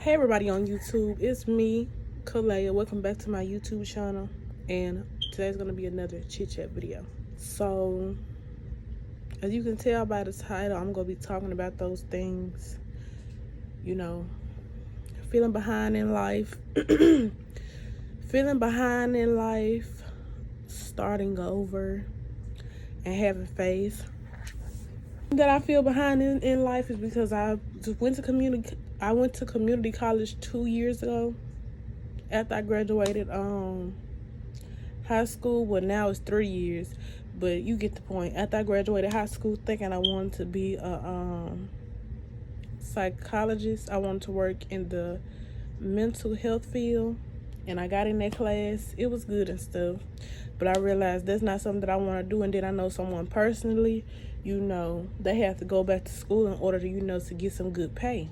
Hey everybody on YouTube, it's me, Kalea. Welcome back to my YouTube channel, and today's gonna be another chit chat video. So, as you can tell by the title, I'm gonna be talking about those things, you know, feeling behind in life, feeling behind in life, starting over, and having faith. That I feel behind in life is because I went to community college 2 years ago after I graduated high school. Well, now it's 3 years, but you get the point. After I graduated high school, thinking I wanted to be a psychologist, I wanted to work in the mental health field, and I got in that class. It was good and stuff, but I realized that's not something that I want to do. And then I know someone personally, they have to go back to school in order to, to get some good pay.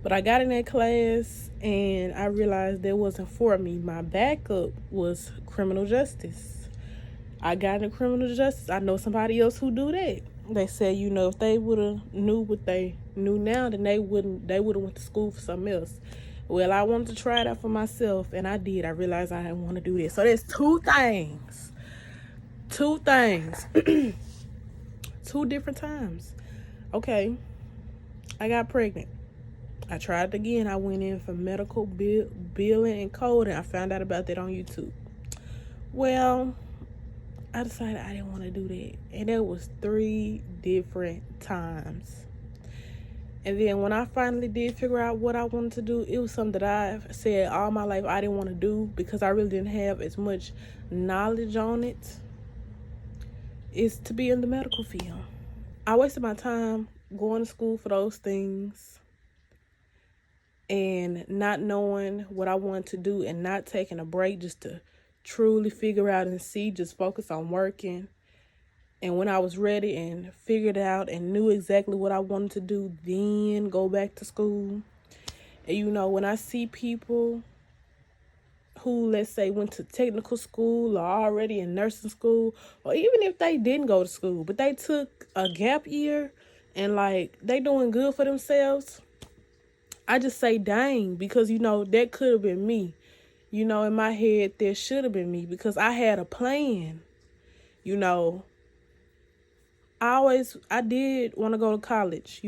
But I got in that class and I realized that wasn't for me. My backup was criminal justice. I got into criminal justice. I know somebody else who do that. They said, if they would have knew what they knew now, then they would have went to school for something else. Well, I wanted to try it out for myself, and I did. I realized I didn't want to do this. So there's two things. Two different times. Okay, I got pregnant. I tried it again. I went in for medical billing and coding. I found out about that on YouTube. Well, I decided I didn't want to do that. And it was 3 different times. And then when I finally did figure out what I wanted to do, it was something that I've said all my life I didn't want to do because I really didn't have as much knowledge on it. Is to be in the medical field. I wasted my time going to school for those things and not knowing what I wanted to do and not taking a break just to truly figure out and see, just focus on working. And when I was ready and figured out and knew exactly what I wanted to do, then go back to school. And when I see people who, let's say, went to technical school or already in nursing school, or even if they didn't go to school, but they took a gap year and they doing good for themselves, I just say, dang, because, that could have been me. In my head, there should have been me because I had a plan. I did want to go to college.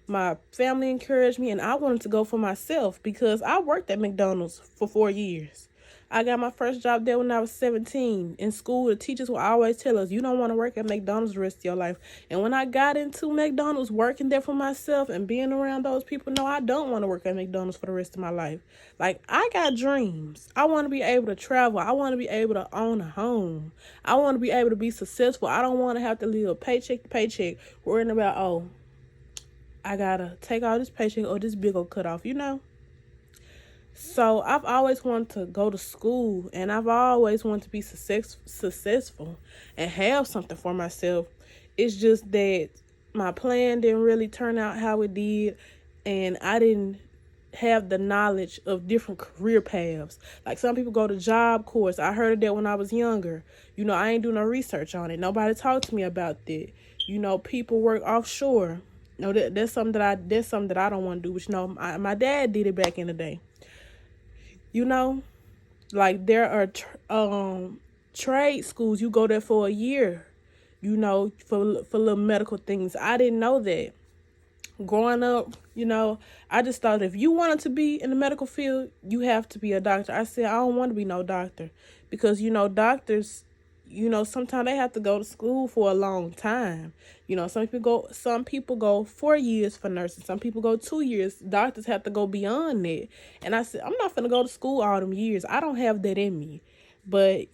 My family encouraged me, and I wanted to go for myself because I worked at McDonald's for 4 years. I got my first job there when I was 17. In school, the teachers would always tell us, you don't want to work at McDonald's the rest of your life. And when I got into McDonald's, working there for myself and being around those people, no, I don't want to work at McDonald's for the rest of my life. I got dreams. I want to be able to travel. I want to be able to own a home. I want to be able to be successful. I don't want to have to live paycheck to paycheck worrying about, I got to take all this paycheck or this bill will cut off, So I've always wanted to go to school, and I've always wanted to be successful and have something for myself. It's just that my plan didn't really turn out how it did, and I didn't have the knowledge of different career paths. Like some people go to Job Corps. I heard of that when I was younger. I ain't do no research on it. Nobody talked to me about that. People work offshore. That's something that I don't want to do. But my dad did it back in the day. There are trade schools. You go there for a year, for little medical things. I didn't know that. Growing up, I just thought if you wanted to be in the medical field, you have to be a doctor. I said, I don't want to be no doctor because, doctors, sometimes they have to go to school for a long time. Some people go 4 years for nursing. Some people go 2 years. Doctors have to go beyond that. And I said, I'm not going to go to school all them years. I don't have that in me. But,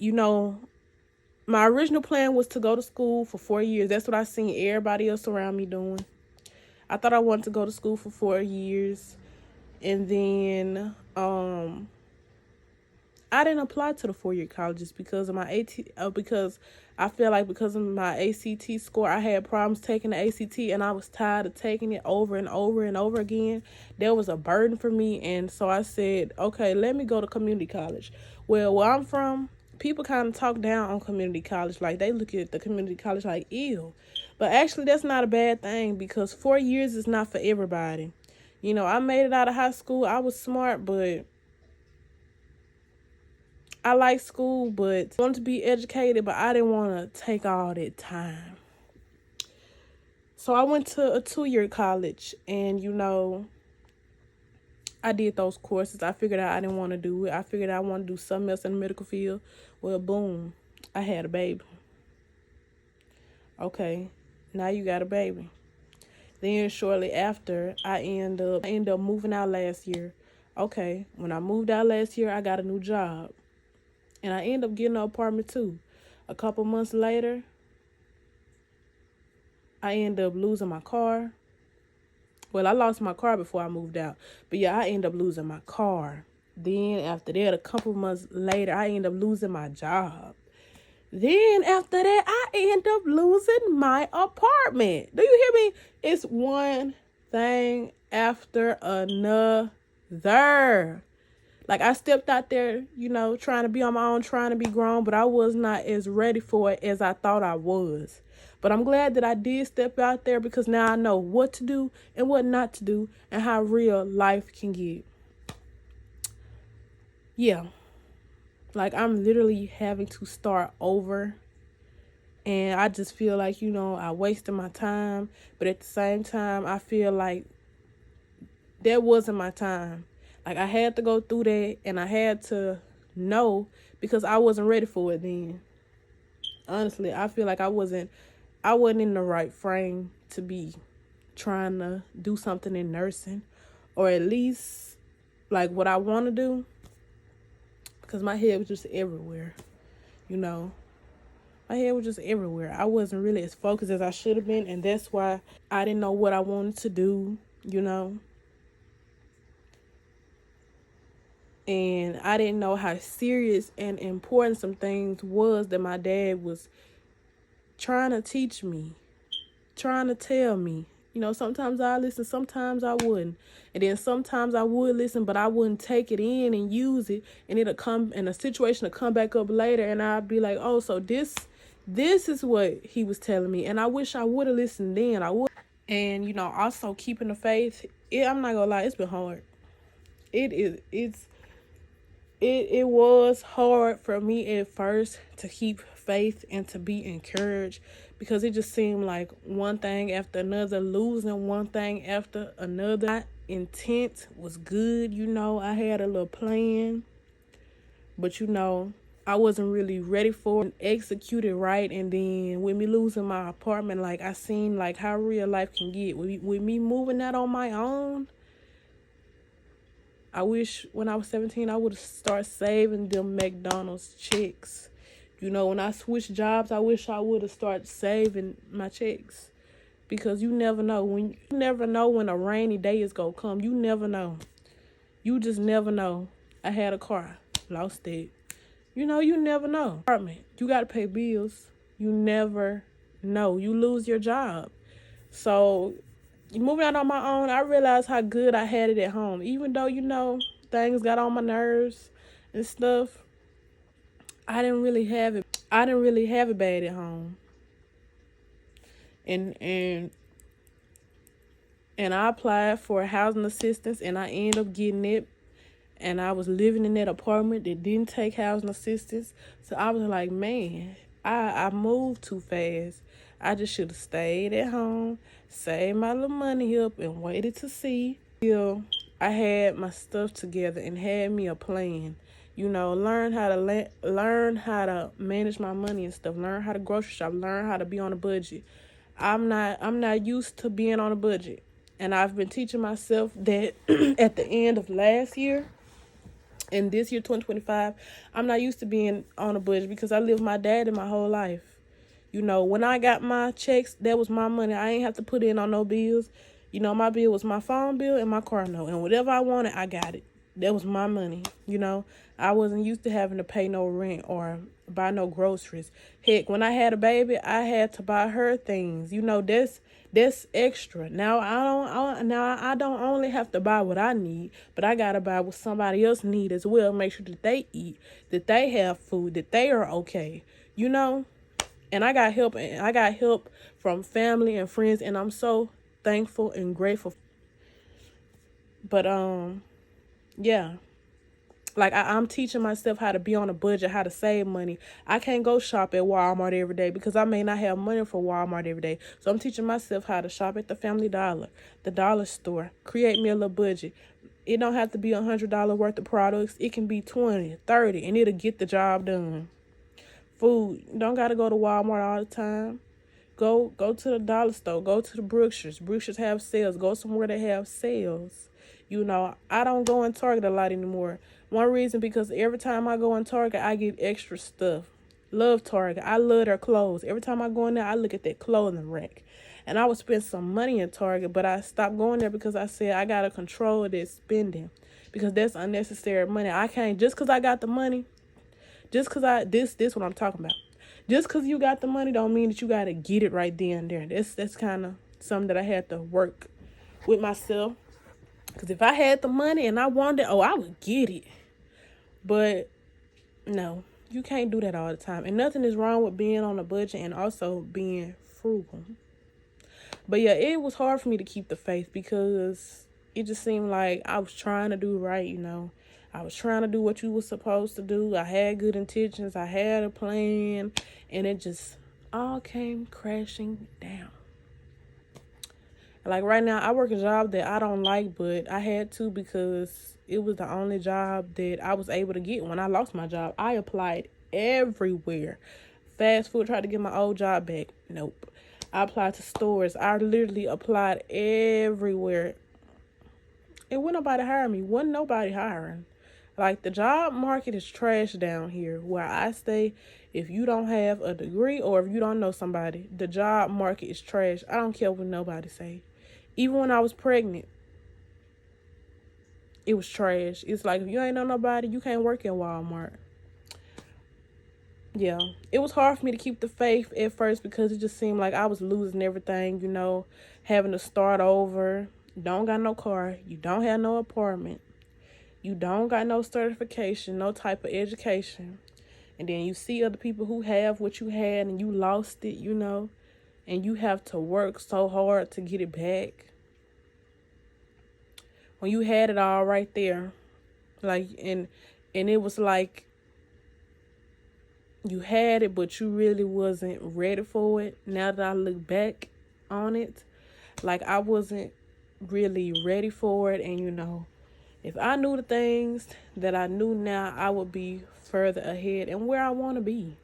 my original plan was to go to school for 4 years. That's what I seen everybody else around me doing. I thought I wanted to go to school for 4 years. And then, I didn't apply to the 4-year colleges because of because I feel like because of my ACT score, I had problems taking the ACT, and I was tired of taking it over and over and over again. There was a burden for me, and so I said, okay, let me go to community college. Well, where I'm from, people kind of talk down on community college. Like, they look at the community college like, ew. But actually, that's not a bad thing because 4 years is not for everybody. You know, I made it out of high school. I was smart, but I like school, but I wanted to be educated, but I didn't want to take all that time. So I went to a 2-year college, and, you know, I did those courses. I figured out I didn't want to do it. I figured out I wanted to do something else in the medical field. Well, boom, I had a baby. Okay, now you got a baby. Then shortly after, I end up moving out last year. Okay, when I moved out last year, I got a new job. And I ended up getting an apartment too. A couple months later, I ended up losing my car. Well, I lost my car before I moved out. But yeah, I ended up losing my car. Then after that, a couple months later, I ended up losing my job. Then after that, I end up losing my apartment. Do you hear me? It's one thing after another. Like, I stepped out there, you know, trying to be on my own, trying to be grown, but I was not as ready for it as I thought I was. But I'm glad that I did step out there, because now I know what to do and what not to do and how real life can get. Yeah. Like, I'm literally having to start over. And I just feel like, you know, I wasted my time. But at the same time, I feel like that wasn't my time. Like, I had to go through that, and I had to know, because I wasn't ready for it then. Honestly, I feel like I wasn't in the right frame to be trying to do something in nursing, or at least like what I want to do, because my head was just everywhere, you know. My head was just everywhere. I wasn't really as focused as I should have been, and that's why I didn't know what I wanted to do, you know. And I didn't know how serious and important some things was that my dad was trying to teach me, trying to tell me. You know, sometimes I listen, sometimes I wouldn't. And then sometimes I would listen, but I wouldn't take it in and use it. And it'll come, and a situation will come back up later, and I'll be like, oh, so this is what he was telling me. And I wish I would have listened then. I would. And, you know, also keeping the faith. I'm not gonna lie, it's been hard. It was hard for me at first to keep faith and to be encouraged, because it just seemed like one thing after another, losing one thing after another. My intent was good, you know. I had a little plan, but, you know, I wasn't really ready for it, executed right. And then with me losing my apartment, like, I seen like how real life can get. With me moving out on my own, I wish when I was 17, I would have started saving them McDonald's checks. You know, when I switched jobs, I wish I would have started saving my checks. Because you never know when a rainy day is going to come. You never know. You just never know. I had a car, lost it. You know, you never know. Apartment, you got to pay bills. You never know. You lose your job. So, moving out on my own, I realized how good I had it at home. Even though, you know, things got on my nerves and stuff, I didn't really have it bad at home. And I applied for housing assistance, and I ended up getting it. And I was living in that apartment that didn't take housing assistance. So I was like, man, I moved too fast. I just should have stayed at home, saved my little money up, and waited to see till I had my stuff together and had me a plan. You know, learn how to manage my money and stuff. Learn how to grocery shop. Learn how to be on a budget. I'm not used to being on a budget, and I've been teaching myself that at the end of last year. And this year, 2025, I'm not used to being on a budget, because I lived with my daddy my whole life. You know, when I got my checks, that was my money. I ain't have to put in on no bills. You know, my bill was my phone bill and my car note. And whatever I wanted, I got it. That was my money. You know, I wasn't used to having to pay no rent or buy no groceries. Heck, when I had a baby, I had to buy her things. You know, that's extra. Now I don't only have to buy what I need, but I gotta buy what somebody else need as well. Make sure that they eat, that they have food, that they are okay. You know. And I got help from family and friends, and I'm so thankful and grateful. But yeah. Like I'm teaching myself how to be on a budget, how to save money. I can't go shop at Walmart every day because I may not have money for Walmart every day. So I'm teaching myself how to shop at the Family Dollar, the dollar store, create me a little budget. It don't have to be $100 worth of products. It can be 20, 30, and it'll get the job done. Food, you don't gotta go to Walmart all the time. Go to the dollar store. Go to the Brookshires. Brookshires have sales. Go somewhere that have sales. I don't go in Target a lot anymore. One reason because every time I go in Target, I get extra stuff. Love Target. I love their clothes. Every time I go in there, I look at that clothing rack. And I would spend some money in Target, but I stopped going there because I said I got to control this spending because that's unnecessary money. I can't, just because I got the money, just because this what I'm talking about. Just because you got the money don't mean that you got to get it right then and there. That's kind of something that I had to work with myself. Because if I had the money and I wanted it, I would get it. But no, you can't do that all the time. And nothing is wrong with being on a budget and also being frugal. But yeah, it was hard for me to keep the faith because it just seemed like I was trying to do right, I was trying to do what you were supposed to do. I had good intentions. I had a plan. And it just all came crashing down. Like right now, I work a job that I don't like, but I had to because it was the only job that I was able to get when I lost my job. I applied everywhere. Fast food, tried to get my old job back. Nope. I applied to stores. I literally applied everywhere. And when nobody hired me, wasn't nobody hiring. Like, the job market is trash down here where I stay. If you don't have a degree or if you don't know somebody, the job market is trash. I don't care what nobody say. Even when I was pregnant, it was trash. It's like, if you ain't know nobody, you can't work in Walmart. Yeah, it was hard for me to keep the faith at first because it just seemed like I was losing everything, having to start over. Don't got no car. You don't have no apartment. You don't got no certification, no type of education. And then you see other people who have what you had and you lost it, and you have to work so hard to get it back. When you had it all right there, and it was like you had it, but you really wasn't ready for it. Now that I look back on it, like I wasn't really ready for it. And, if I knew the things that I knew now, I would be further ahead and where I want to be.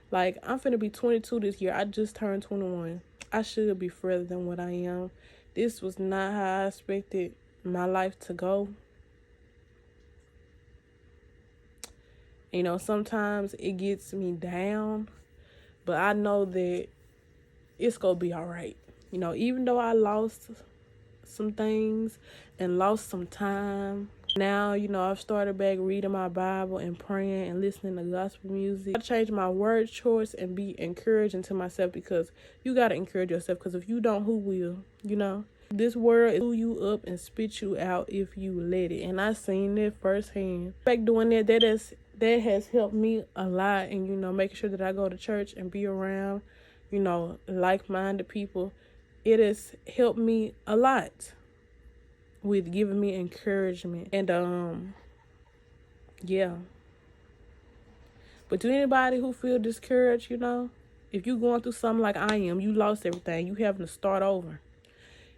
Like, I'm finna be 22 this year. I just turned 21. I should be further than what I am. This was not how I expected my life to go. Sometimes it gets me down, but I know that it's gonna be all right. Even though I lost some things and lost some time, now, I've started back reading my Bible and praying and listening to gospel music. I change my word choice and be encouraging to myself because you got to encourage yourself because if you don't, who will, This world will chew you up and spit you out if you let it. And I seen that firsthand. Back doing that has helped me a lot. And, making sure that I go to church and be around, like-minded people. It has helped me a lot with giving me encouragement. And, yeah. But to anybody who feel discouraged, if you're going through something like I am, you lost everything, you having to start over.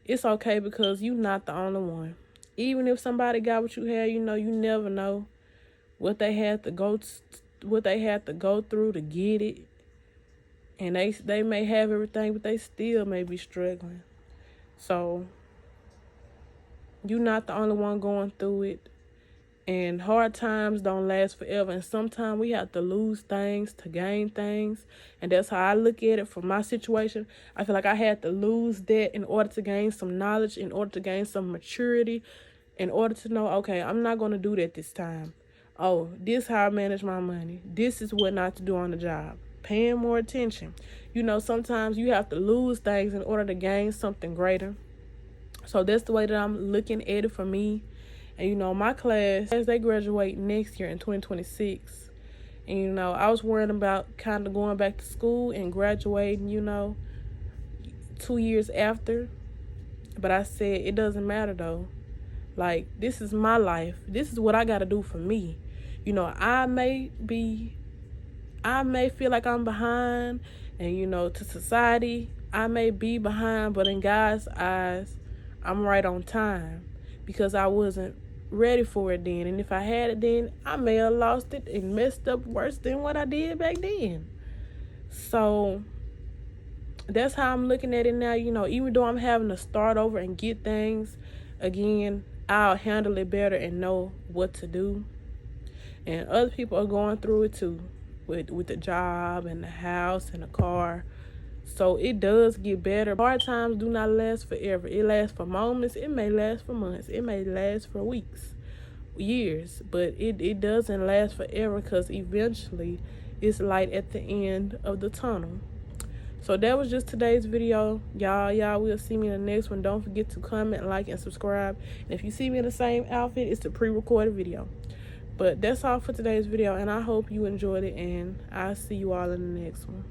It's okay because you're not the only one. Even if somebody got what you had, you never know what they had to go through to get it. And they may have everything, but they still may be struggling. So you're not the only one going through it. And hard times don't last forever. And sometimes we have to lose things to gain things. And that's how I look at it from my situation. I feel like I had to lose that in order to gain some knowledge, in order to gain some maturity, in order to know, okay, I'm not going to do that this time. Oh, this is how I manage my money. This is what not to do on the job. Paying more attention. Sometimes you have to lose things in order to gain something greater. So that's the way that I'm looking at it for me. And, my class, as they graduate next year in 2026. And, I was worried about kind of going back to school and graduating, 2 years after. But I said, it doesn't matter, though. Like, this is my life. This is what I got to do for me. You know, I may feel like I'm behind, and, you know, to society, I may be behind, but in God's eyes, I'm right on time, because I wasn't ready for it then. And if I had it then, I may have lost it and messed up worse than what I did back then. So that's how I'm looking at it now. You know, even though I'm having to start over and get things again, I'll handle it better and know what to do. And other people are going through it too, with the job and the house and the car. So it does get better. Hard times do not last forever. It lasts for moments. It may last for months. It may last for weeks, years. But it doesn't last forever, because eventually it's light at the end of the tunnel. So that was just today's video. Y'all will see me in the next one. Don't forget to comment, like, and subscribe. And if you see me in the same outfit, it's the pre-recorded video. But that's all for today's video, and I hope you enjoyed it, and I'll see you all in the next one.